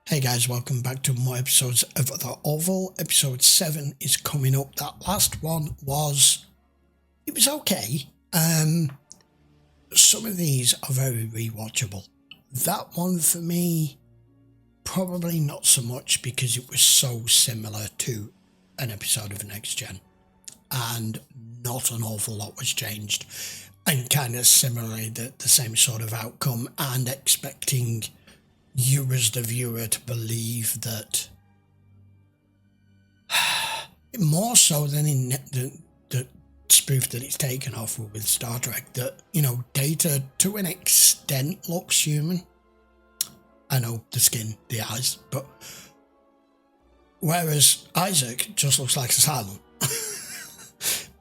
Hey guys, welcome back to more episodes of the Orville. Episode 7 is coming up. That last one was... it was okay. Some of these are very rewatchable. That one for me, probably not so much because it was so similar to an episode of Next Gen. And not an awful lot was changed. And kind of similarly, the same sort of outcome, and expecting you as the viewer to believe that more so than in the spoof that it's taken off with Star Trek, that, you know, Data to an extent looks human. I know, the skin, the eyes, but whereas Isaac just looks like Asylum.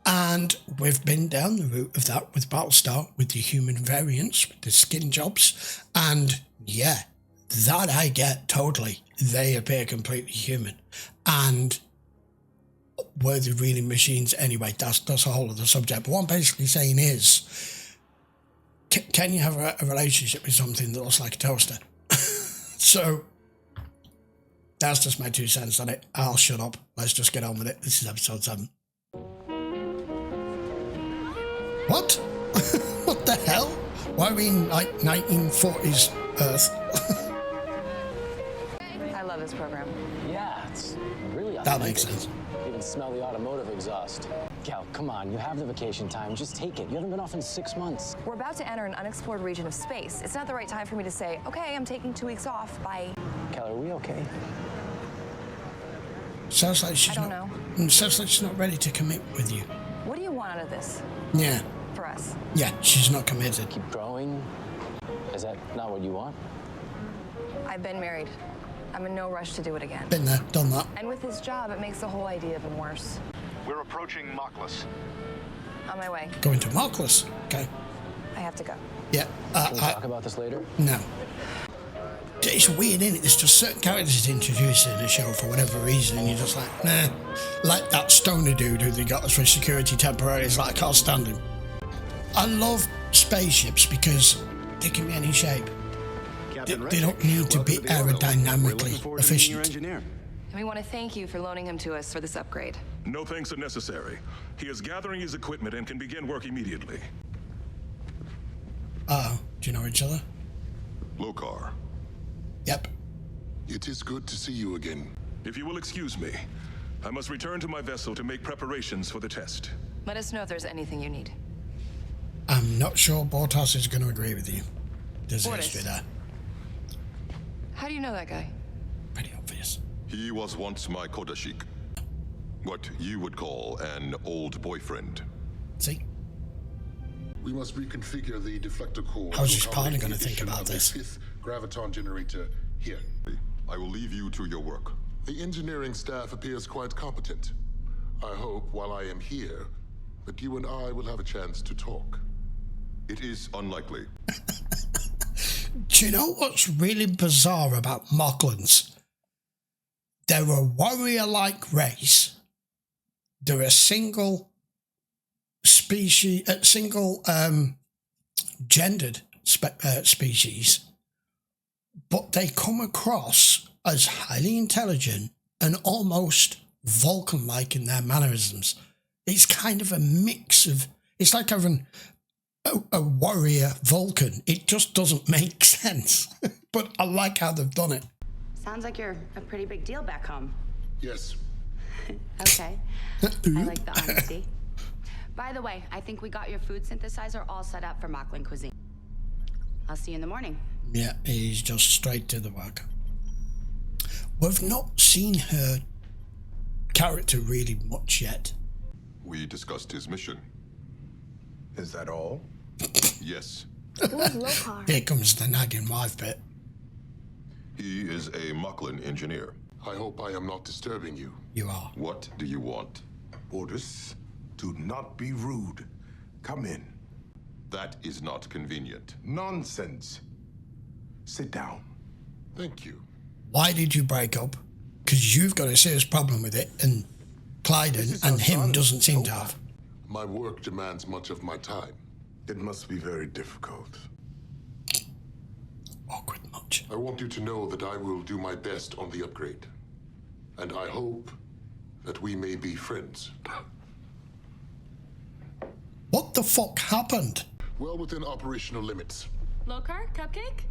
And we've been down the route of that with Battlestar, with the human variants, with the skin jobs, and yeah, that I get totally. They appear completely human. And were they really machines anyway? That's a whole other subject. But what I'm basically saying is, can you have a relationship with something that looks like a toaster? So, that's just my 2 cents on it. I'll shut up. Let's just get on with it. This is episode 7. What? What the hell? Why are we in like 1940s Earth? I love this program. Yeah, it's really authentic. That makes sense. You can smell the automotive exhaust. Gal, come on, you have the vacation time. Just take it. You haven't been off in 6 months. We're about to enter an unexplored region of space. It's not the right time for me to say, okay, I'm taking 2 weeks off. Bye. Gal, are we okay? Sounds like she's I don't know. Sounds like she's not ready to commit with you. What do you want out of this? Yeah. For us? Yeah, she's not committed. Keep growing? Is that not what you want? I've been married. I'm in no rush to do it again. Been there, done that. And with this job, it makes the whole idea of him worse. We're approaching Moclan. On my way. Going to Moclan. Okay. I have to go. Yeah. Can we talk about this later? No. It's weird, isn't it? There's just certain characters introduced in the show for whatever reason, and you're just like, nah. Like that stoner dude who they got us for security temporarily. It's like, I can't stand him. I love spaceships because they can be any shape. They don't need to be aerodynamically efficient. And we want to thank you for loaning him to us for this upgrade. No thanks are necessary. He is gathering his equipment and can begin work immediately. Oh, do you know each other? Lokar. Yep. It is good to see you again. If you will excuse me, I must return to my vessel to make preparations for the test. Let us know if there's anything you need. I'm not sure Bortus is going to agree with you. There's a Bortus. history there. How do you know that guy? Pretty obvious. He was once my Kodashik. What you would call an old boyfriend. See? We must reconfigure the deflector core. How's his partner going to think about this? Fifth graviton generator here. I will leave you to your work. The engineering staff appears quite competent. I hope while I am here that you and I will have a chance to talk. It is unlikely. Do you know what's really bizarre about Moclans? They're a warrior-like race. They're a single species, gendered species, but they come across as highly intelligent and almost Vulcan-like in their mannerisms. It's kind of a mix of, it's like having a warrior Vulcan. It just doesn't make sense. But I like how they've done it. Sounds like you're a pretty big deal back home. Yes. Okay. I like the honesty. By the way, I think we got your food synthesizer all set up for Moclan cuisine. I'll see you in the morning. Yeah, he's just straight to the work. We've not seen her character really much yet. We discussed his mission. Is that all? Yes. Who's Lokar? Here comes the nagging wife bit. He is a Moclan engineer. I hope I am not disturbing you. You are. What do you want? Bortus, do not be rude. Come in. That is not convenient. Nonsense. Sit down. Thank you. Why did you break up? Because you've got a serious problem with it, and Clyden and him doesn't seem to have. My work demands much of my time. It must be very difficult. Awkward much. I want you to know that I will do my best on the upgrade. And I hope that we may be friends. What the fuck happened? Well within operational limits. Low carb cupcake?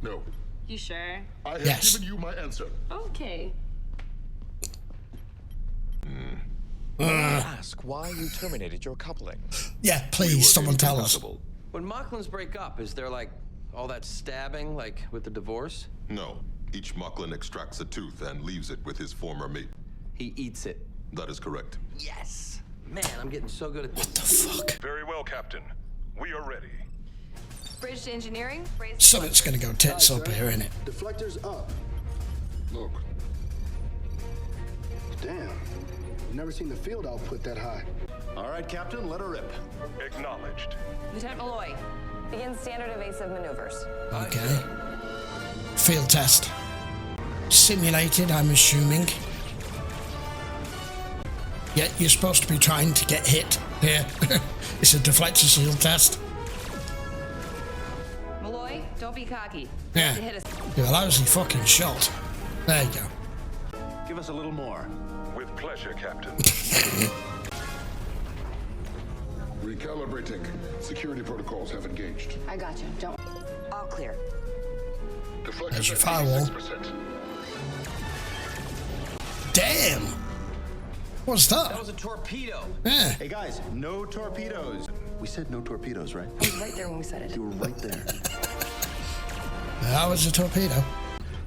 No. You sure? I have Yes. given you my answer. Okay. Ask why you terminated your coupling. Yeah, please, someone tell us. When Moclans break up, is there like all that stabbing, like with the divorce? No. Each Moclan extracts a tooth and leaves it with his former mate. He eats it. That is correct. Yes! Man, I'm getting so good at this. What the fuck? Very well, Captain. We are ready. Bridge to engineering. Something's gonna go tits up here, innit? Deflectors up. Look. Damn. I've never seen the field output that high. All right, Captain, let her rip. Acknowledged. Lieutenant Malloy, begin standard evasive maneuvers. Okay. Field test. Simulated, I'm assuming. Yeah, you're supposed to be trying to get hit here. It's a deflector shield test. Malloy, don't be cocky. Yeah. To hit us. You're a lousy fucking shot. There you go. Give us a little more. With pleasure, Captain. Recalibrating. Security protocols have engaged. I got you. Don't. All clear. Deflectors There's your at firewall. 86%. Damn! What's that? That was a torpedo. Yeah. Hey guys, no torpedoes. We said no torpedoes, right? I was right there when we said it. You were right there. That was a torpedo.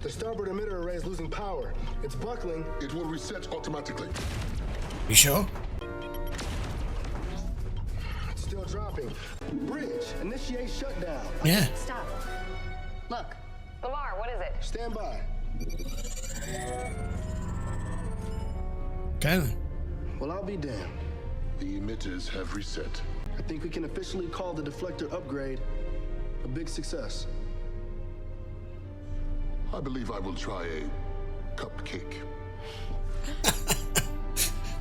The starboard emitter array is losing power. It's buckling. It will reset automatically. You sure? It's still dropping. Bridge, initiate shutdown. Yeah. Stop. Look. Lamar, what is it? Stand by. Okay then. Well, I'll be damned. The emitters have reset. I think we can officially call the deflector upgrade a big success. I believe I will try a cupcake.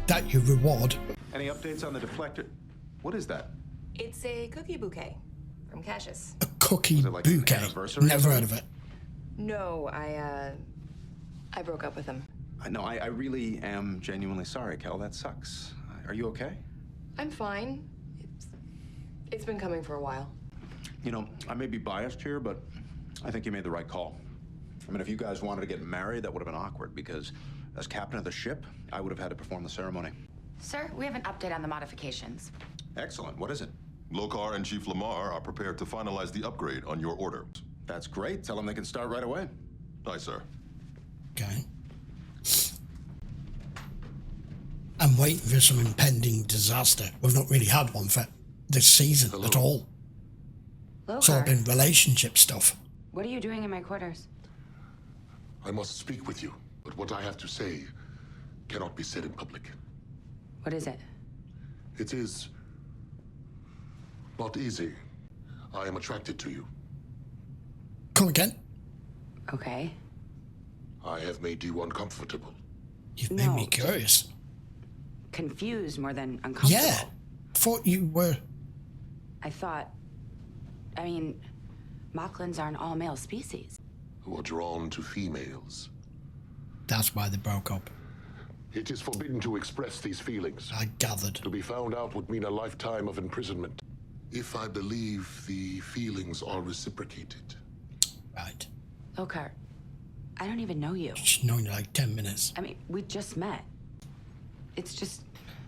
That your reward. Any updates on the deflector? What is that? It's a cookie bouquet from Cassius. A cookie Was it like an bouquet. anniversary or Never heard of it. No, I broke up with him. No, I really am genuinely sorry, Kel. That sucks. Are you okay? I'm fine. It's been coming for a while. You know, I may be biased here, but I think you made the right call. I mean, if you guys wanted to get married, that would have been awkward because as captain of the ship, I would have had to perform the ceremony. Sir, we have an update on the modifications. Excellent. What is it? Lokar and Chief Lamar are prepared to finalize the upgrade on your order. That's great. Tell them they can start right away. Aye, sir. Okay. I'm waiting for some impending disaster. We've not really had one for this season at all. It's all Loker, been relationship stuff. what are you doing in my quarters? I must speak with you, but what I have to say cannot be said in public. What is it? It is not easy. I am attracted to you. Come again? Okay. I have made you uncomfortable. You've made me curious. Confused more than uncomfortable. Yeah. Thought you were. I mean, Moclans are an all-male species. Who are drawn to females. That's why they broke up. It is forbidden to express these feelings. I gathered. To be found out would mean a lifetime of imprisonment. If I believe the feelings are reciprocated. Right. Loker, I don't even know you. She's known you like 10 minutes. I mean, we just met. It's just...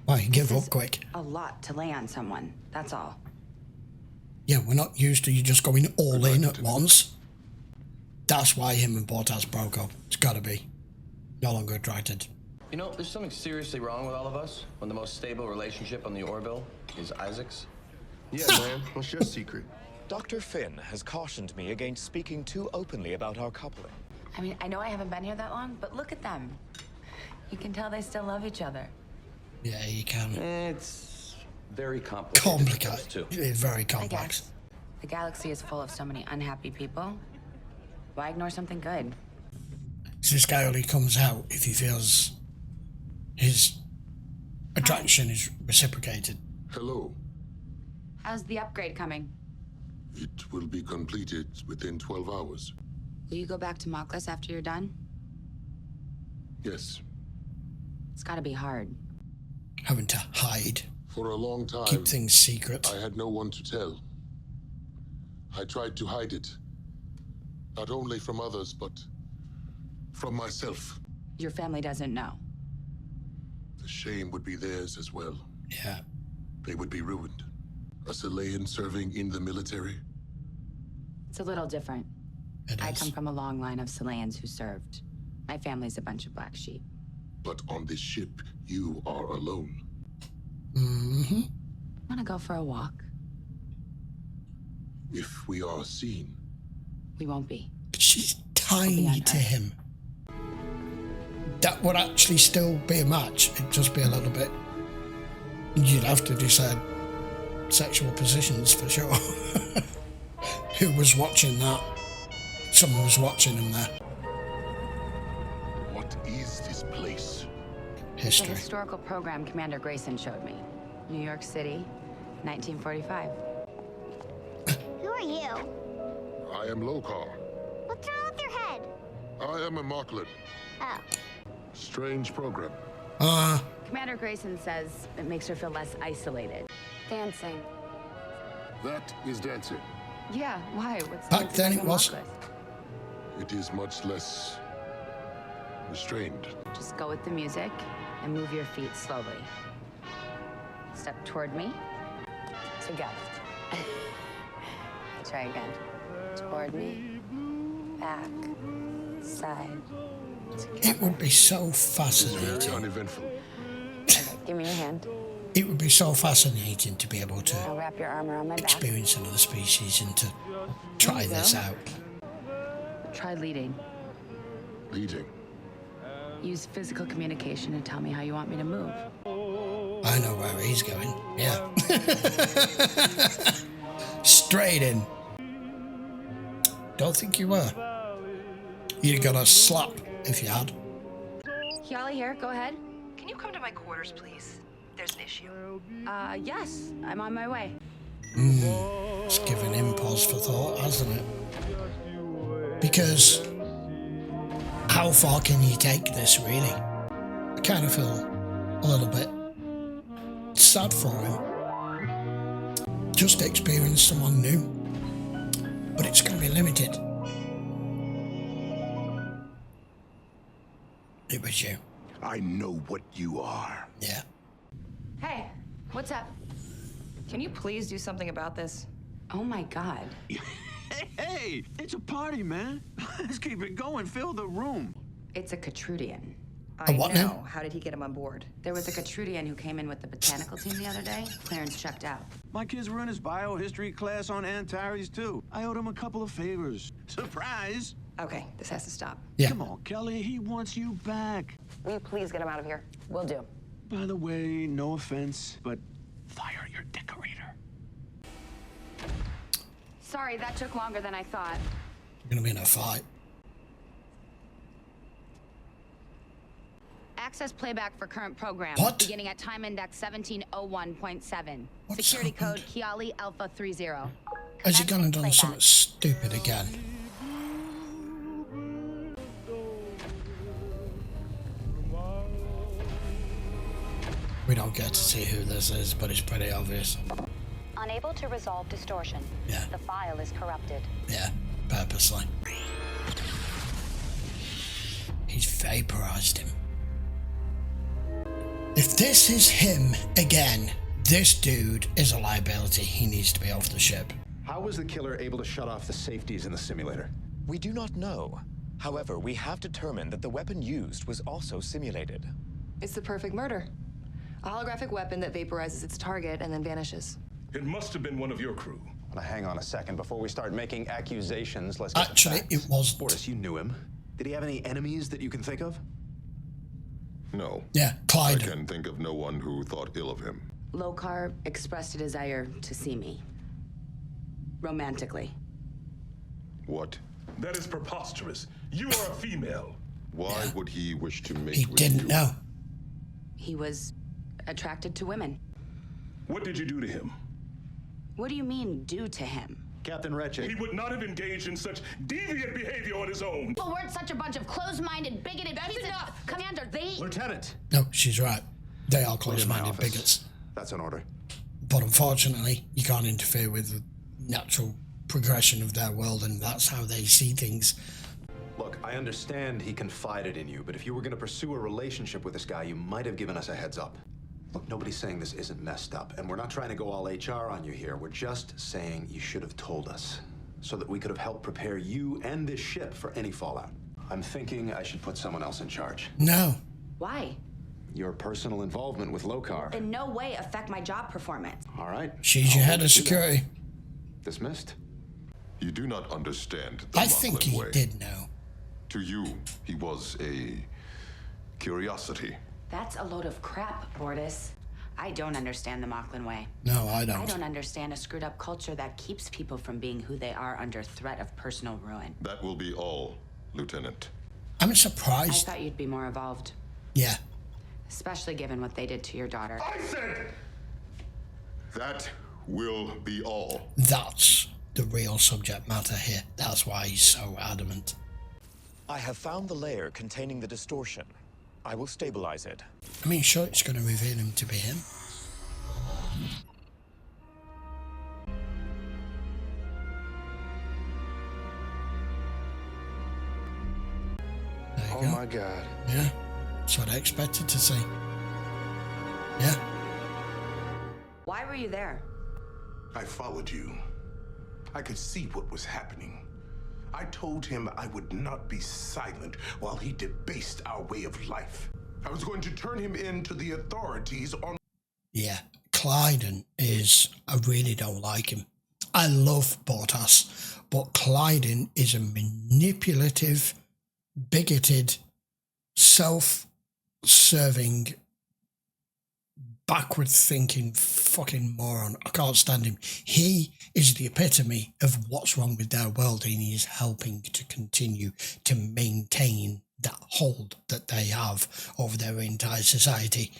Why, you give this up is quick. A lot to lay on someone, that's all. Yeah, we're not used to you just going all in at once. That's why him and Bortus broke up. It's gotta be. No longer attracted. You know, there's something seriously wrong with all of us when the most stable relationship on the Orville is Isaac's. Yeah, man. What's your secret? Dr. Finn has cautioned me against speaking too openly about our coupling. I mean, I know I haven't been here that long, but look at them. You can tell they still love each other. Yeah, you can. It's very complicated. Complicated. Too. It is very I complex. guess. The galaxy is full of so many unhappy people. Why ignore something good? So this guy only comes out if he feels his attraction is reciprocated. Hello. How's the upgrade coming? It will be completed within 12 hours. Will you go back to Moclan after you're done? Yes. It's gotta be hard. Having to hide. For a long time, Keep things secret. I had no one to tell. I tried to hide it. Not only from others, but from myself. Your family doesn't know. The shame would be theirs as well. Yeah. They would be ruined. A Chilean serving in the military. It's a little different. I come from a long line of Chileans who served. My family's a bunch of black sheep. But on this ship, you are alone. Mm-hmm. Wanna go for a walk? If we are seen. We won't be. She's tiny to him. That would actually still be a match. It'd just be a little bit. You'd have to decide sexual positions for sure. Who was watching that? Someone was watching him there. What is this place? History. The historical program Commander Grayson showed me. New York City, 1945. Who are you? I am Lokar. What's wrong with your head? I am a Moclan. Oh. Strange program. Commander Grayson says it makes her feel less isolated. Dancing. That is dancing. Yeah, why? What's Back then it was. It is much less restrained. Just go with the music and move your feet slowly. Step toward me. Together. Try again. Toward me. Back. Side. It would be so Very fascinating. uneventful. Okay, give me your hand. It would be so fascinating to be able to I'll wrap your arm around my back. experience another species and to try this out. Try leading. Leading. Use physical communication to tell me how you want me to move. I know where he's going. Yeah. Straight in. Don't think you were. You'd got a slap if you had. Kiali here, go ahead. Can you come to my quarters, please? There's an issue. Yes, I'm on my way. It's given him pause for thought, hasn't it? Because how far can you take this, really? I kind of feel a little bit sad for him. Just experience someone new, but it's going to be limited. It was you. I know what you are. Yeah. Hey, what's up? Can you please do something about this? Oh my god. Hey, it's a party, man. Let's keep it going. Fill the room. It's a Catrudian. I what know. now? How did he get him on board? There was a Catrudian who came in with the botanical team the other day. Clearance checked out. My kids were in his biohistory class on Antares, too. I owed him a couple of favors. Surprise! Okay, this has to stop. Yeah. Come on, Kelly. He wants you back. Will you please get him out of here? Will do. By the way, no offense, but fire your decorator. Sorry, that took longer than I thought. We're going to be in a fight. Access playback for current program. What? Beginning at time index 1701.7. What's Security happened? code Kiali Alpha 30. Has he gone and done Playback. something stupid again? We don't get to see who this is, but it's pretty obvious. Unable to resolve distortion. Yeah. The file is corrupted. Yeah, purposely. He's vaporized him. If this is him again, this dude is a liability. He needs to be off the ship. How was the killer able to shut off the safeties in the simulator? We do not know. However, we have determined that the weapon used was also simulated. It's the perfect murder. A holographic weapon that vaporizes its target and then vanishes. It must have been one of your crew. Now, hang on a second. Before we start making accusations, let's get Actually, the it facts. wasn't. Bortus, you knew him. Did he have any enemies that you can think of? No. Yeah, Clyde. I can think of no one who thought ill of him. Lokar expressed a desire to see me. Romantically. What? That is preposterous. You are a female. Why would he wish to mate He with didn't you? know. He was attracted to women. What did you do to him? What do you mean, do to him? Captain Retchie. He would not have engaged in such deviant behavior on his own. But we're such a bunch of closed-minded, bigoted pieces of... Commander, they... Lieutenant! No, she's right. They are close-minded bigots. That's an order. But unfortunately, you can't interfere with the natural progression of their world, and that's how they see things. Look, I understand he confided in you, but if you were going to pursue a relationship with this guy, you might have given us a heads up. Look, nobody's saying this isn't messed up, and we're not trying to go all HR on you here. We're just saying you should have told us, so that we could have helped prepare you and this ship for any fallout. I'm thinking I should put someone else in charge. No. Why? Your personal involvement with Lokar. In no way affect my job performance. All right. She's your head of security. Dismissed. You do not understand the I think he way. did know. To you, he was a curiosity. That's a load of crap, Bortus. I don't understand the Moclan way. No, I don't. I don't understand a screwed up culture that keeps people from being who they are under threat of personal ruin. That will be all, Lieutenant. I'm surprised. I thought you'd be more evolved. Yeah. Especially given what they did to your daughter. I said that will be all. That's the real subject matter here. That's why he's so adamant. I have found the layer containing the distortion. I will stabilize it. I mean, sure, it's going to reveal him to be him. There you go. My God. Yeah, that's what I expected to see. Yeah. Why were you there? I followed you. I could see what was happening. I told him I would not be silent while he debased our way of life. I was going to turn him in to the authorities on... Yeah, Clyden is... I really don't like him. I love Bortus, but Clyden is a manipulative, bigoted, self-serving, backward-thinking fucking moron. I can't stand him. He is the epitome of what's wrong with their world, and he is helping to continue to maintain that hold that they have over their entire society.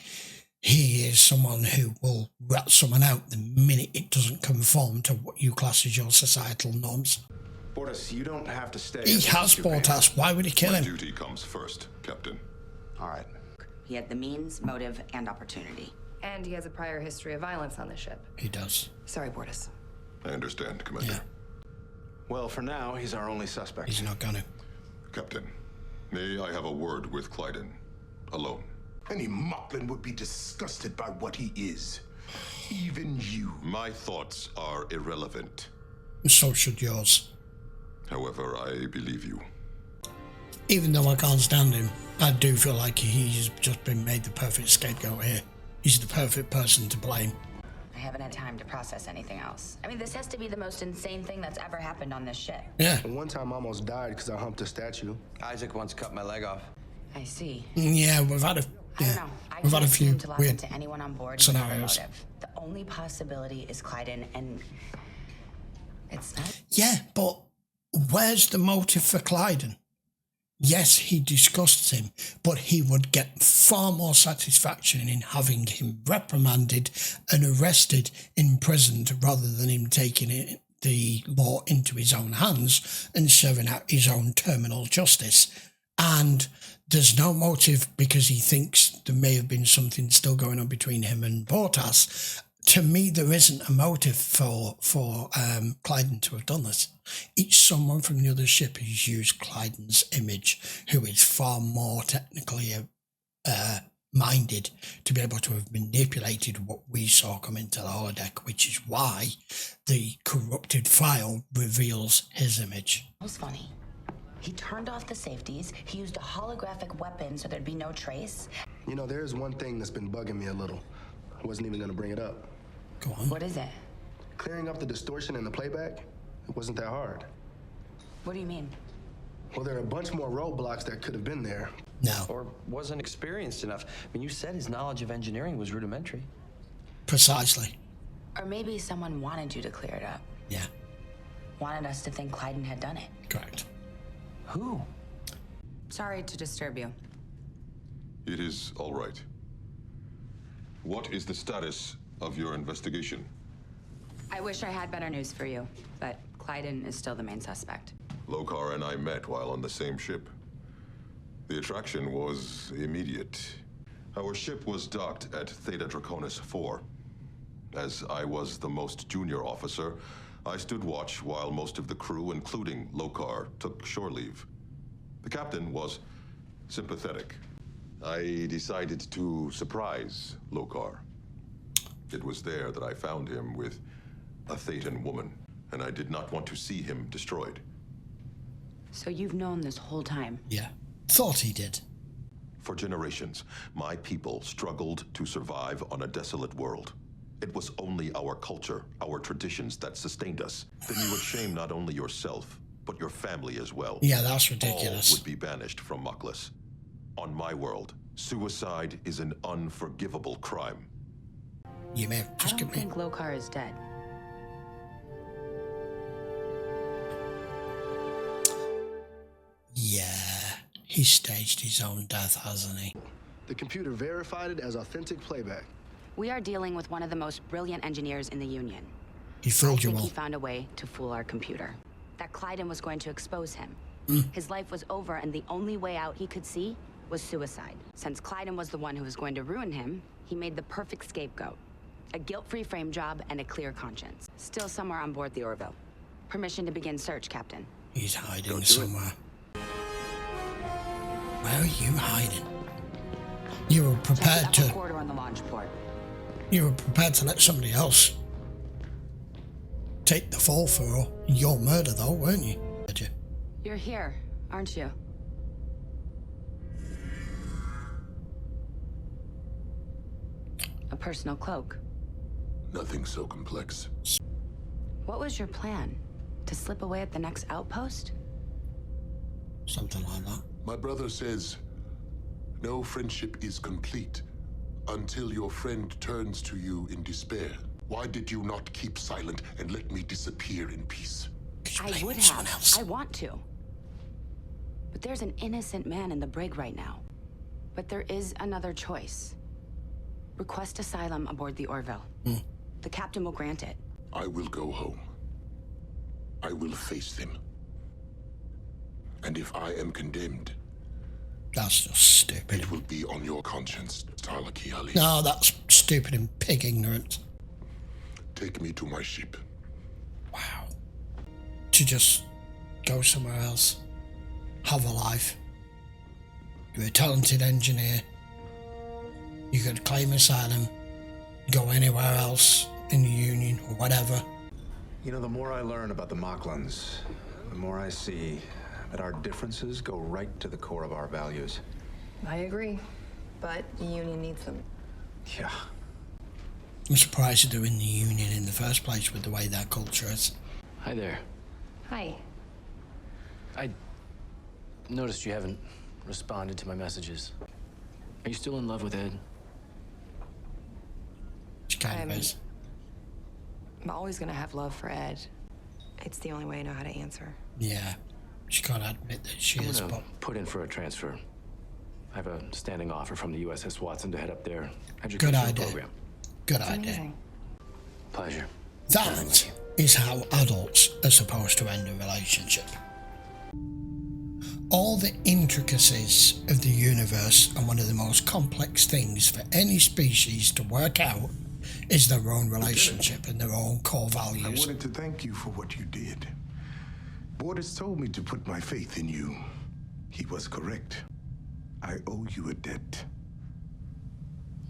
He is someone who will rat someone out the minute it doesn't conform to what you class as your societal norms. Bortus, you don't have to stay. He has Bortus. Why would he kill My him? duty comes first, Captain. All right. He had the means, motive, and opportunity. And he has a prior history of violence on the ship. He does. Sorry, Bortus. I understand, Commander. Yeah. Well, for now, he's our only suspect. He's not gonna. Captain, may I have a word with Clyden? Alone. Any Moclan would be disgusted by what he is. Even you. My thoughts are irrelevant. So should yours. However, I believe you. Even though I can't stand him, I do feel like he's just been made the perfect scapegoat here. He's the perfect person to blame. I haven't had time to process anything else. I mean, this has to be the most insane thing that's ever happened on this ship. Yeah. And one time I almost died because I humped a statue. Isaac once cut my leg off. I see. Yeah, we've had a... I don't know. We've had a few to lock weird into anyone on board scenarios. Motive. The only possibility is Clyden, and it's not. Yeah, but where's the motive for Clyden? Yes, he disgusts him, but he would get far more satisfaction in having him reprimanded and arrested, imprisoned, rather than him taking the law into his own hands and serving out his own terminal justice. And there's no motive because he thinks there may have been something still going on between him and Bortus. To me, there isn't a motive for Clyden to have done this. It's someone from the other ship who's used Clyden's image, who is far more technically minded to be able to have manipulated what we saw come into the holodeck, which is why the corrupted file reveals his image. That was funny. He turned off the safeties. He used a holographic weapon so there'd be no trace. You know, there's one thing that's been bugging me a little. I wasn't even going to bring it up. Go on. What is it? Clearing up the distortion in the playback, it wasn't that hard. What do you mean? Well, there are a bunch more roadblocks that could have been there. No. Or wasn't experienced enough. I mean, you said his knowledge of engineering was rudimentary. Precisely. Or maybe someone wanted you to clear it up. Yeah. Wanted us to think Clyden had done it. Correct. Who? Sorry to disturb you. It is all right. What is the status of your investigation? I wish I had better news for you, but Clyden is still the main suspect. Lokar and I met while on the same ship. The attraction was immediate. Our ship was docked at Theta Draconis 4. As I was the most junior officer, I stood watch while most of the crew, including Lokar, took shore leave. The captain was sympathetic. I decided to surprise Lokar. It was there that I found him with a Thetan woman, and I did not want to see him destroyed. So you've known this whole time? Yeah. Thought he did. For generations, my people struggled to survive on a desolate world. It was only our culture, our traditions that sustained us. Then you would shame not only yourself, but your family as well. Yeah, that's ridiculous. All would be banished from Moclan. On my world, suicide is an unforgivable crime. You may have just I don't think Lokar is dead. Yeah, he staged his own death, hasn't he? The computer verified it as authentic playback. We are dealing with one of the most brilliant engineers in the Union. He fooled you I think all. he found a way to fool our computer. That Clyden was going to expose him. His life was over, and the only way out he could see was suicide. Since Clyden was the one who was going to ruin him, he made the perfect scapegoat. A guilt-free frame job and a clear conscience. Still somewhere on board the Orville. Permission to begin search, Captain. He's hiding somewhere. Where are you hiding? You were prepared to... Corridor on the launch port. You were prepared to let somebody else take the fall for your murder, though, weren't you? Did you? You're here, aren't you? A personal cloak. Nothing so complex. What was your plan? To slip away at the next outpost? Something like that. My brother says, no friendship is complete until your friend turns to you in despair. Why did you not keep silent and let me disappear in peace? I would have. I want to. But there's an innocent man in the brig right now. But there is another choice. Request asylum aboard the Orville. The captain will grant it. I will go home. I will face them. And if I am condemned... That's just stupid. It will be on your conscience, Talaki Ali. No, that's stupid and pig ignorant. Take me to my ship. Wow. To just go somewhere else. Have a life. You're a talented engineer. You could claim asylum. Go anywhere else in the Union or whatever. You know, the more I learn about the Moclans, the more I see that our differences go right to the core of our values. I agree, but the Union needs them. Yeah. I'm surprised they're in the Union in the first place with the way their culture is. Hi there. Hi. I noticed you haven't responded to my messages. Are you still in love with Ed? She kind of is. I'm always gonna have love for Ed. It's the only way I know how to answer. Yeah. She can't admit that she is, I'm but... gonna put in for a transfer. I have a standing offer from the USS Watson to head up their Good educational idea. program. Good idea. Pleasure. That is how adults are supposed to end a relationship. All the intricacies of the universe and one of the most complex things for any species to work out is their own relationship and their own core values. I wanted to thank you for what you did. Bortus told me to put my faith in you. He was correct. I owe you a debt.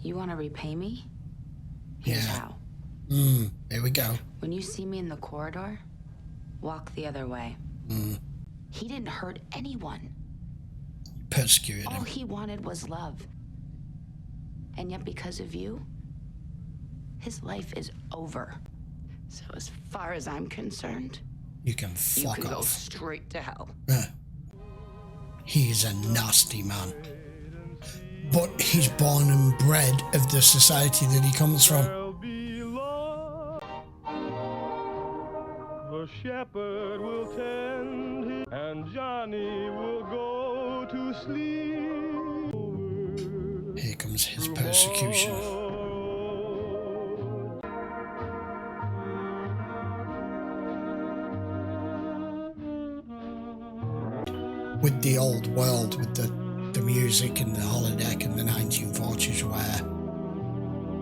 You want to repay me? Here's how. Here we go. When you see me in the corridor, walk the other way. He didn't hurt anyone. Persecuted All him. he wanted was love. And yet because of you, his life is over. So as far as I'm concerned, You can you fuck can go off. straight to hell. He's a nasty man. But he's born and bred of the society that he comes from. The shepherd will tend him, and Johnny will go to sleep. Here comes his persecution. with the old world, with the music and the holodeck and the 1940s, where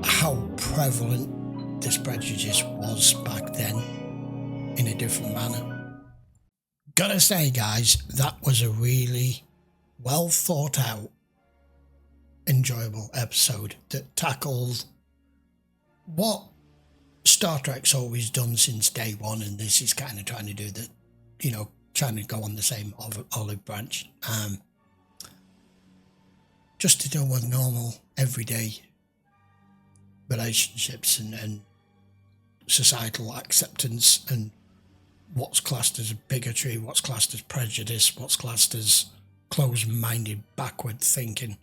how prevalent this prejudice was back then in a different manner. Gotta say, guys, that was a really well thought out, enjoyable episode that tackled what Star Trek's always done since day one, and this is kind of trying to do the, you know, trying to go on the same olive branch. Just to deal with normal, everyday relationships and societal acceptance, and what's classed as bigotry, what's classed as prejudice, what's classed as closed-minded, backward thinking.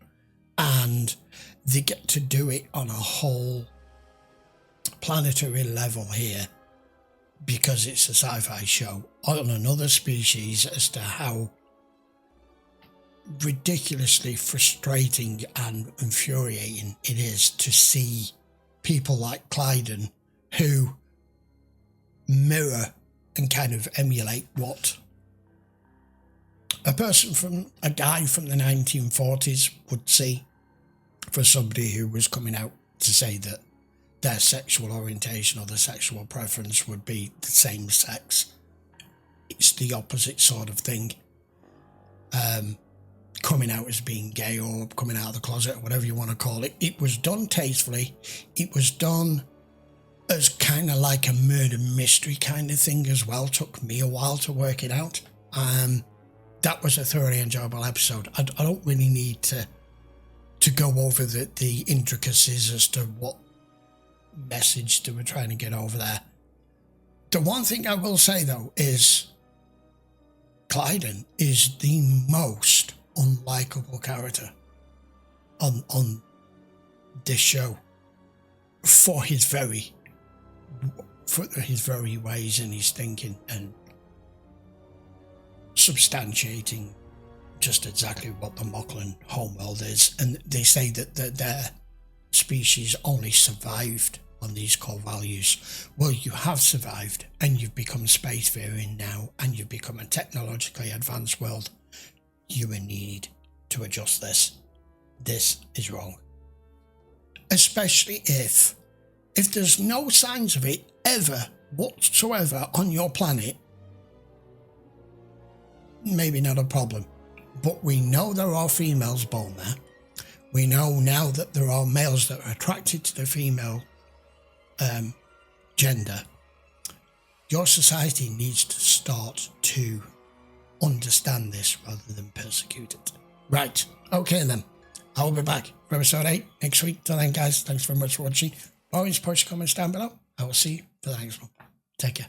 And they get to do it on a whole planetary level here, because it's a sci-fi show on another species, as to how ridiculously frustrating and infuriating it is to see people like Clyden who mirror and kind of emulate what a guy from the 1940s would see, for somebody who was coming out to say that their sexual orientation or their sexual preference would be the same sex. It's the opposite sort of thing. Coming out as being gay, or coming out of the closet, or whatever you want to call it. It was done tastefully. It was done as kind of like a murder mystery kind of thing as well. Took me a while to work it out. That was a thoroughly enjoyable episode. I don't really need to go over the intricacies as to what message they were trying to get over there. The one thing I will say, though, is Clyden is the most unlikable character on this show for his very ways and his thinking, and substantiating just exactly what the Moclan homeworld is. And they say that their species only survived on these core values. Well, you have survived, and you've become spacefaring now, and you've become a technologically advanced world. You need to adjust this. This is wrong. Especially if there's no signs of it ever whatsoever on your planet, maybe not a problem. But we know there are females born there. We know now that there are males that are attracted to the female gender. Your society needs to start to understand this rather than persecute it. Right, okay then. I'll be back for episode 8 next week. Till then, guys, thanks very much for watching. Always post your comments down below. I will see you for the next one. Take care.